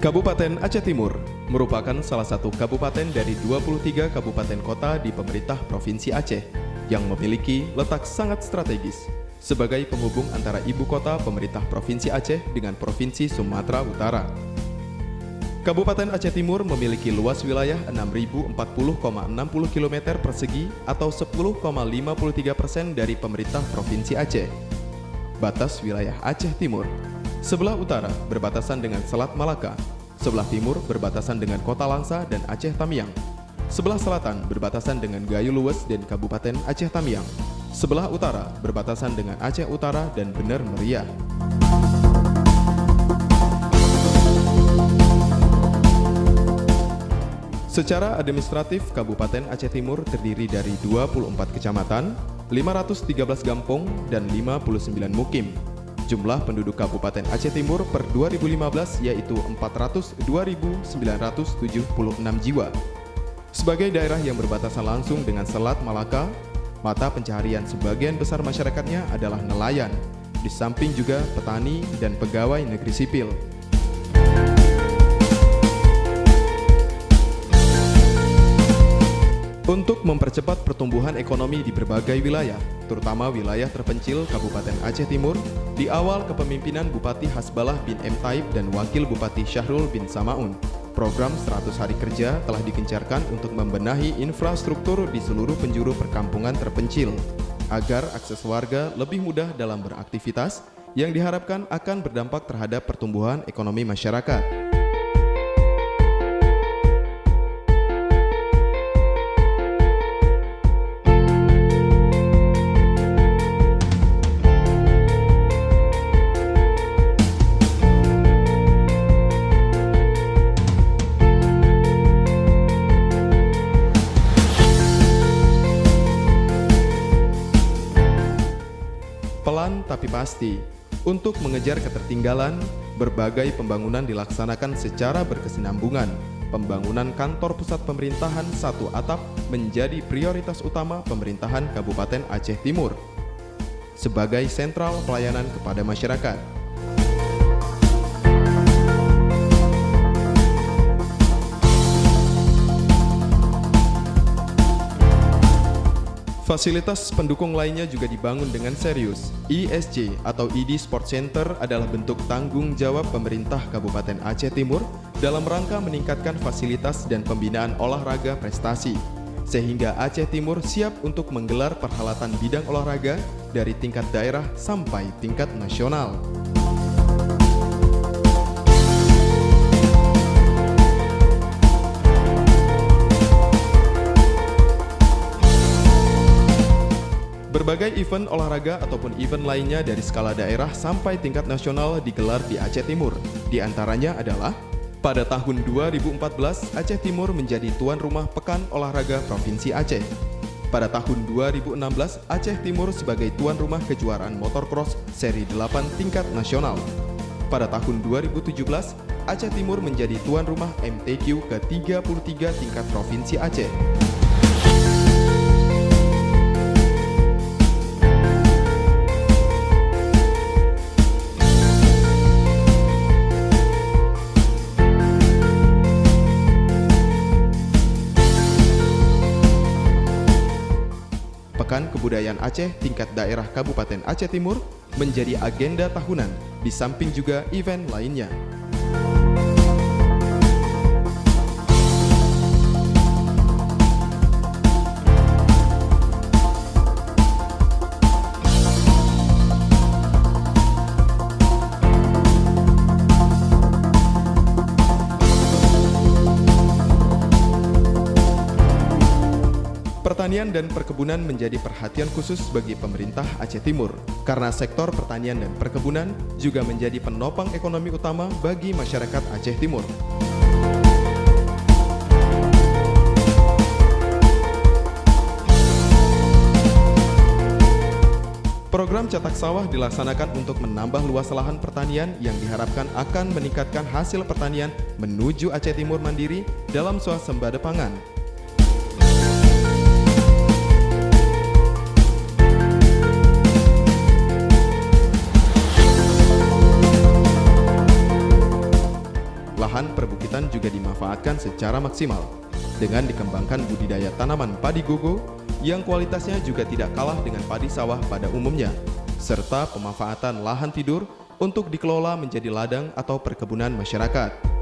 Kabupaten Aceh Timur merupakan salah satu kabupaten dari 23 kabupaten kota di pemerintah Provinsi Aceh yang memiliki letak sangat strategis sebagai penghubung antara ibu kota pemerintah Provinsi Aceh dengan Provinsi Sumatera Utara. Kabupaten Aceh Timur memiliki luas wilayah 6.040,60 km persegi atau 10,53% dari pemerintah Provinsi Aceh. Batas wilayah Aceh Timur: sebelah utara berbatasan dengan Selat Malaka, sebelah timur berbatasan dengan Kota Langsa dan Aceh Tamiang, sebelah selatan berbatasan dengan Gayo Luwes dan Kabupaten Aceh Tamiang, sebelah utara berbatasan dengan Aceh Utara dan Bener Meriah. Secara administratif, Kabupaten Aceh Timur terdiri dari 24 kecamatan, 513 kampung, dan 59 mukim. Jumlah penduduk Kabupaten Aceh Timur per 2015 yaitu 402.976 jiwa. Sebagai daerah yang berbatasan langsung dengan Selat Malaka, mata pencaharian sebagian besar masyarakatnya adalah nelayan, di samping juga petani dan pegawai negeri sipil. Untuk mempercepat pertumbuhan ekonomi di berbagai wilayah, terutama wilayah terpencil Kabupaten Aceh Timur, di awal kepemimpinan Bupati Hasbalah bin M. Taib dan Wakil Bupati Syahrul bin Samaun, program 100 hari kerja telah digencarkan untuk membenahi infrastruktur di seluruh penjuru perkampungan terpencil, agar akses warga lebih mudah dalam beraktivitas, yang diharapkan akan berdampak terhadap pertumbuhan ekonomi masyarakat. Pelan tapi pasti, untuk mengejar ketertinggalan, berbagai pembangunan dilaksanakan secara berkesinambungan. Pembangunan kantor pusat pemerintahan satu atap menjadi prioritas utama pemerintahan Kabupaten Aceh Timur sebagai sentral pelayanan kepada masyarakat. Fasilitas pendukung lainnya juga dibangun dengan serius. ISC atau ID Sport Center adalah bentuk tanggung jawab pemerintah Kabupaten Aceh Timur dalam rangka meningkatkan fasilitas dan pembinaan olahraga prestasi, sehingga Aceh Timur siap untuk menggelar perhelatan bidang olahraga dari tingkat daerah sampai tingkat nasional. Berbagai event olahraga ataupun event lainnya dari skala daerah sampai tingkat nasional digelar di Aceh Timur. Di antaranya adalah pada tahun 2014, Aceh Timur menjadi tuan rumah Pekan Olahraga Provinsi Aceh. Pada tahun 2016, Aceh Timur sebagai tuan rumah kejuaraan motocross seri 8 tingkat nasional. Pada tahun 2017, Aceh Timur menjadi tuan rumah MTQ ke-33 tingkat Provinsi Aceh. Pekan Kebudayaan Aceh tingkat daerah Kabupaten Aceh Timur menjadi agenda tahunan, di samping juga event lainnya. Pertanian dan perkebunan menjadi perhatian khusus bagi pemerintah Aceh Timur, karena sektor pertanian dan perkebunan juga menjadi penopang ekonomi utama bagi masyarakat Aceh Timur. Program cetak sawah dilaksanakan untuk menambah luas lahan pertanian yang diharapkan akan meningkatkan hasil pertanian menuju Aceh Timur mandiri dalam swasembada pangan. bisa dimanfaatkan secara maksimal dengan dikembangkan budidaya tanaman padi gogo yang kualitasnya juga tidak kalah dengan padi sawah pada umumnya, serta pemanfaatan lahan tidur untuk dikelola menjadi ladang atau perkebunan masyarakat.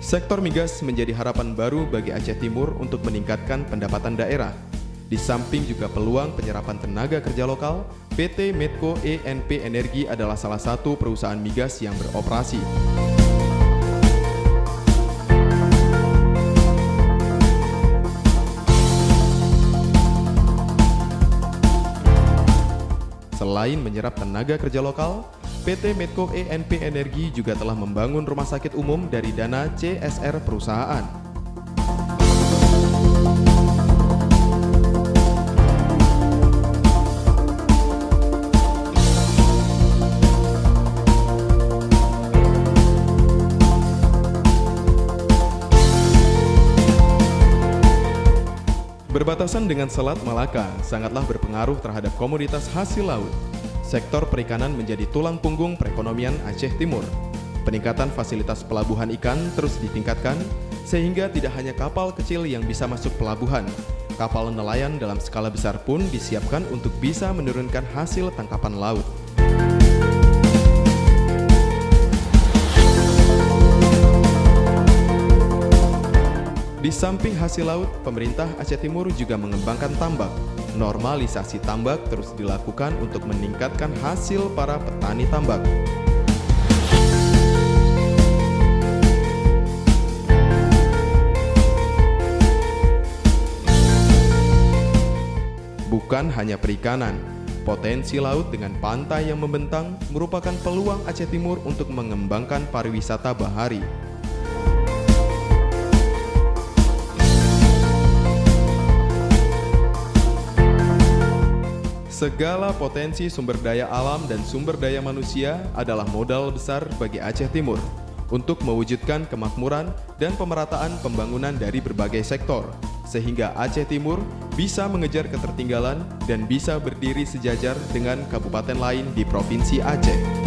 Sektor migas menjadi harapan baru bagi Aceh Timur untuk meningkatkan pendapatan daerah. Di samping juga peluang penyerapan tenaga kerja lokal, PT Medco ENP Energi adalah salah satu perusahaan migas yang beroperasi. Selain menyerap tenaga kerja lokal, PT Medco ENP Energi juga telah membangun rumah sakit umum dari dana CSR perusahaan. Berbatasan dengan Selat Malaka, sangatlah berpengaruh terhadap komoditas hasil laut. Sektor perikanan menjadi tulang punggung perekonomian Aceh Timur. Peningkatan fasilitas pelabuhan ikan terus ditingkatkan, sehingga tidak hanya kapal kecil yang bisa masuk pelabuhan, kapal nelayan dalam skala besar pun disiapkan untuk bisa menurunkan hasil tangkapan laut. Di samping hasil laut, pemerintah Aceh Timur juga mengembangkan tambak. Normalisasi tambak terus dilakukan untuk meningkatkan hasil para petani tambak. Bukan hanya perikanan, potensi laut dengan pantai yang membentang merupakan peluang Aceh Timur untuk mengembangkan pariwisata bahari. Segala potensi sumber daya alam dan sumber daya manusia adalah modal besar bagi Aceh Timur untuk mewujudkan kemakmuran dan pemerataan pembangunan dari berbagai sektor, sehingga Aceh Timur bisa mengejar ketertinggalan dan bisa berdiri sejajar dengan kabupaten lain di Provinsi Aceh.